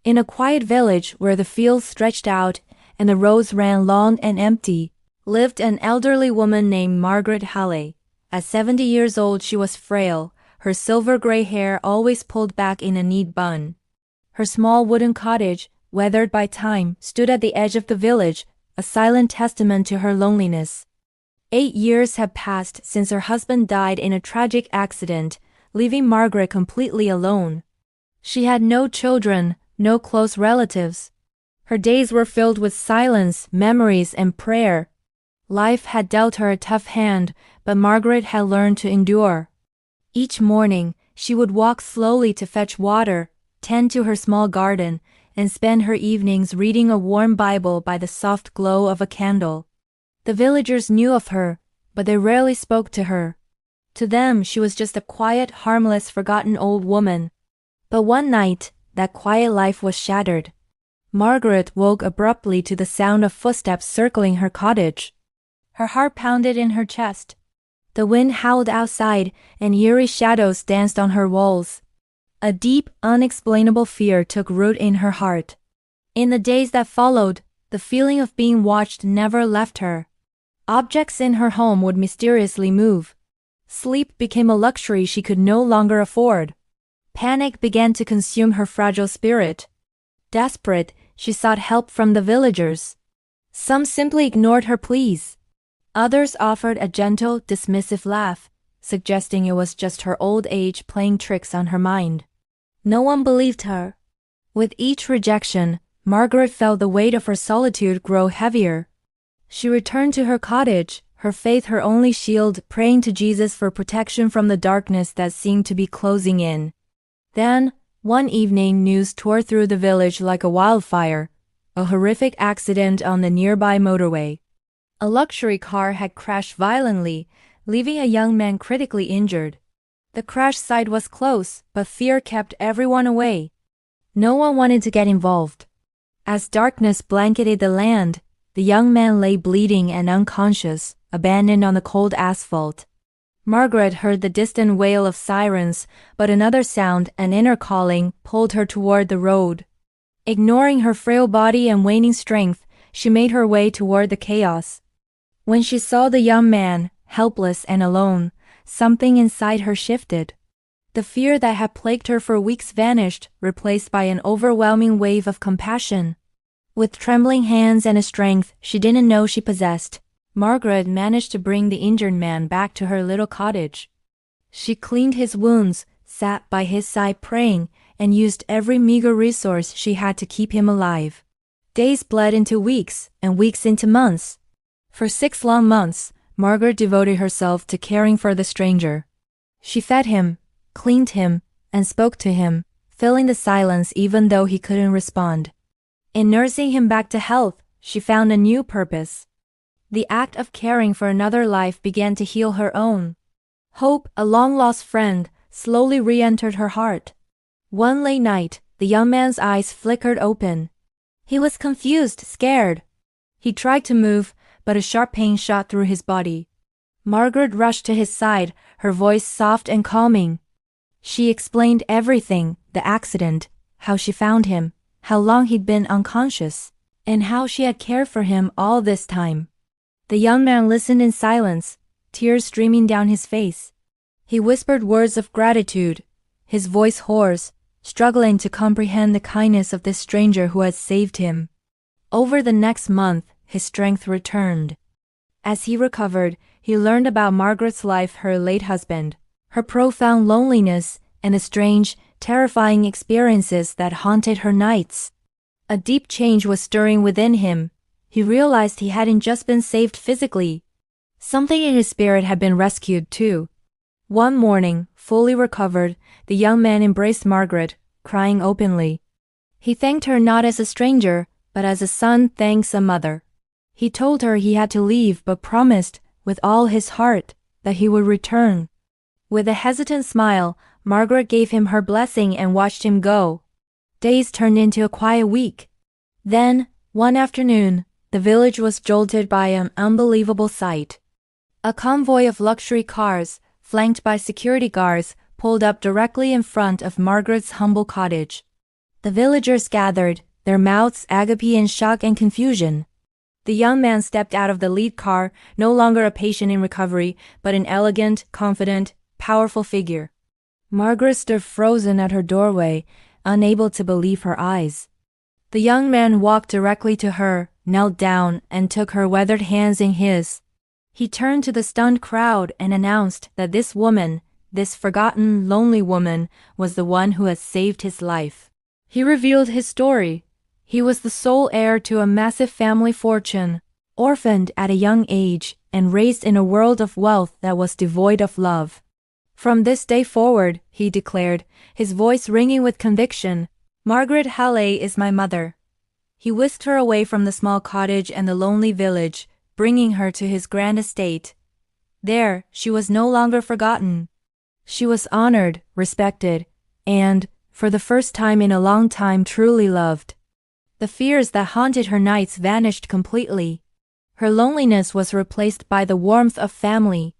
In a quiet village where the fields stretched out and the roads ran long and empty, lived an elderly woman named Margaret Halley. At 70 years old, she was frail, her silver-gray hair always pulled back in a neat bun. Her small wooden cottage, weathered by time, stood at the edge of the village, a silent testament to her loneliness. 8 years had passed since her husband died in a tragic accident, leaving Margaret completely alone. She had no children, no close relatives. Her days were filled with silence, memories, and prayer. Life had dealt her a tough hand, but Margaret had learned to endure. Each morning, she would walk slowly to fetch water, tend to her small garden, and spend her evenings reading a warm Bible by the soft glow of a candle. The villagers knew of her, but they rarely spoke to her. To them, she was just a quiet, harmless, forgotten old woman. But one night, that quiet life was shattered. Margaret woke abruptly to the sound of footsteps circling her cottage. Her heart pounded in her chest. The wind howled outside, and eerie shadows danced on her walls. A deep, unexplainable fear took root in her heart. In the days that followed, the feeling of being watched never left her. Objects in her home would mysteriously move. Sleep became a luxury she could no longer afford. Panic began to consume her fragile spirit. Desperate, she sought help from the villagers. Some simply ignored her pleas. Others offered a gentle, dismissive laugh, suggesting it was just her old age playing tricks on her mind. No one believed her. With each rejection, Margaret felt the weight of her solitude grow heavier. She returned to her cottage, her faith her only shield, praying to Jesus for protection from the darkness that seemed to be closing in. Then, one evening, news tore through the village like a wildfire. A horrific accident on the nearby motorway. A luxury car had crashed violently, leaving a young man critically injured. The crash site was close, but fear kept everyone away. No one wanted to get involved. As darkness blanketed the land, the young man lay bleeding and unconscious, abandoned on the cold asphalt. Margaret heard the distant wail of sirens, but another sound, an inner calling, pulled her toward the road. Ignoring her frail body and waning strength, she made her way toward the chaos. When she saw the young man, helpless and alone, something inside her shifted. The fear that had plagued her for weeks vanished, replaced by an overwhelming wave of compassion. With trembling hands and a strength she didn't know she possessed, Margaret managed to bring the injured man back to her little cottage. She cleaned his wounds, sat by his side praying, and used every meager resource she had to keep him alive. Days bled into weeks, and weeks into months. For 6 long months, Margaret devoted herself to caring for the stranger. She fed him, cleaned him, and spoke to him, filling the silence even though he couldn't respond. In nursing him back to health, she found a new purpose. The act of caring for another life began to heal her own. Hope, a long-lost friend, slowly re-entered her heart. One late night, the young man's eyes flickered open. He was confused, scared. He tried to move, but a sharp pain shot through his body. Margaret rushed to his side, her voice soft and calming. She explained everything, the accident, how she found him, how long he'd been unconscious, and how she had cared for him all this time. The young man listened in silence, tears streaming down his face. He whispered words of gratitude, his voice hoarse, struggling to comprehend the kindness of this stranger who had saved him. Over the next month, his strength returned. As he recovered, he learned about Margaret's life, her late husband, her profound loneliness, and the strange, terrifying experiences that haunted her nights. A deep change was stirring within him. He realized he hadn't just been saved physically. Something in his spirit had been rescued too. One morning, fully recovered, the young man embraced Margaret, crying openly. He thanked her not as a stranger, but as a son thanks a mother. He told her he had to leave but promised, with all his heart, that he would return. With a hesitant smile, Margaret gave him her blessing and watched him go. Days turned into a quiet week. Then, one afternoon, the village was jolted by an unbelievable sight. A convoy of luxury cars, flanked by security guards, pulled up directly in front of Margaret's humble cottage. The villagers gathered, their mouths agape in shock and confusion. The young man stepped out of the lead car, no longer a patient in recovery, but an elegant, confident, powerful figure. Margaret stood frozen at her doorway, unable to believe her eyes. The young man walked directly to her, knelt down, and took her weathered hands in his. He turned to the stunned crowd and announced that this woman, this forgotten, lonely woman, was the one who had saved his life. He revealed his story. He was the sole heir to a massive family fortune, orphaned at a young age, and raised in a world of wealth that was devoid of love. From this day forward, he declared, his voice ringing with conviction, Margaret Halley is my mother. He whisked her away from the small cottage and the lonely village, bringing her to his grand estate. There, she was no longer forgotten. She was honored, respected, and, for the first time in a long time, truly loved. The fears that haunted her nights vanished completely. Her loneliness was replaced by the warmth of family.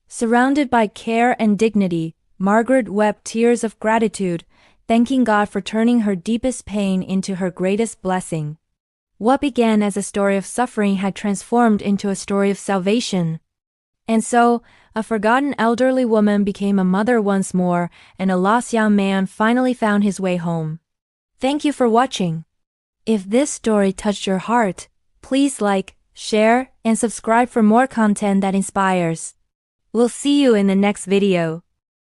Surrounded by care and dignity, Margaret wept tears of gratitude, thanking God for turning her deepest pain into her greatest blessing. What began as a story of suffering had transformed into a story of salvation. And so, a forgotten elderly woman became a mother once more, and a lost young man finally found his way home. Thank you for watching. If this story touched your heart, please like, share, and subscribe for more content that inspires. We'll see you in the next video.